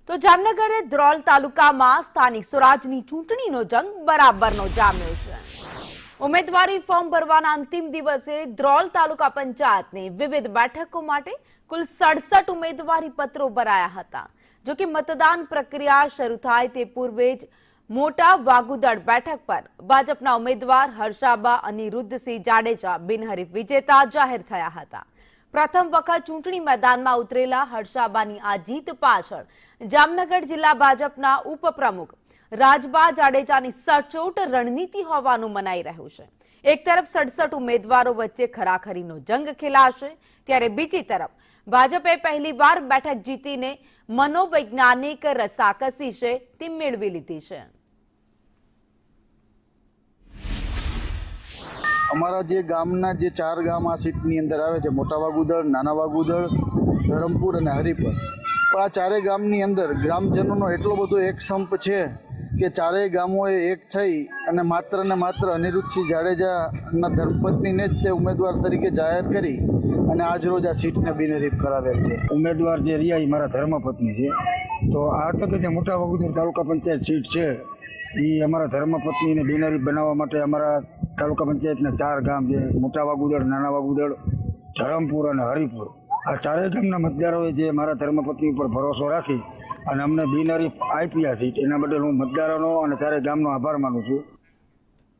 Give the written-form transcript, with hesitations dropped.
તો જામનગરે ધ્રોલ તાલુકામાં સ્થાનિક સ્વરાજની ચૂંટણીનો જંગ બરાબરનો જામ્યો છે। ઉમેદવારી ફોર્મ ભરવાના અંતિમ દિવસે ધ્રોલ તાલુકા પંચાયતની વિવિધ બેઠકો માટે કુલ 67 ઉમેદવારી પત્રો ભરાયા હતા। જો કે મતદાન પ્રક્રિયા શરૂ થાય તે પૂર્વે જ મોટા વાગુદડ બેઠક પર ભાજપના ઉમેદવાર હર્ષાબા અનિરુદ્ધસિંહ જાડેજા બિનહરીફ વિજેતા જાહેર થયા હતા। પ્રથમ વખત ચૂંટણી મેદાનમાં ઉતરેલા હર્ષાબાની આ જીત પાછળ જામનગર જિલ્લા ભાજપના ઉપપ્રમુખ રાજબા જાડેજાની સચોટ રણનીતિ હોવાનું મનાઈ રહ્યું છે। એક તરફ 67 ઉમેદવારો વચ્ચે ખરાખરીનો જંગ ખેલાશે, ત્યારે બીજી તરફ ભાજપે પહેલીવાર બેઠક જીતીને મનોવૈજ્ઞાનિક રસાકસી છે તે મેળવી લીધી છે। અમારા જે ગામના જે 4 ગામ આ સીટની અંદર આવે છે, મોટા વાગુદળ, નાના વાગુદળ, ધરમપુર અને હરિપર, પણ આ 4 ગામની અંદર ગ્રામજનોનો એટલો બધો એક સંપ છે કે 4 ગામોએ એક થઈ અને માત્ર અનિરુદ્ધસિંહ જાડેજાના ધર્મપત્નીને જ તે ઉમેદવાર તરીકે જાહેર કરી અને આજ રોજ આ સીટને બિનહરીફ કરાવેલ છે। ઉમેદવાર જે રહ્યા એ મારા ધર્મપત્ની છે, તો આ તકે જે મોટા વાગુદર તાલુકા પંચાયત સીટ છે એ અમારા ધર્મપત્નીને બિનહરીફ બનાવવા માટે અમારા તાલુકા પંચાયતના 4 ગામ છે, મોટા વાગુદળ, નાના વાગુદળ, ધરમપુર અને હરિપુર, આ 4 ગામના મતદારોએ જે મારા ધર્મપત્ની ઉપર ભરોસો રાખી અને અમને બિનહરીફ આપી આ સીટ, એના બદલ હું મતદારોનો અને 4 ગામનો આભાર માનું છું।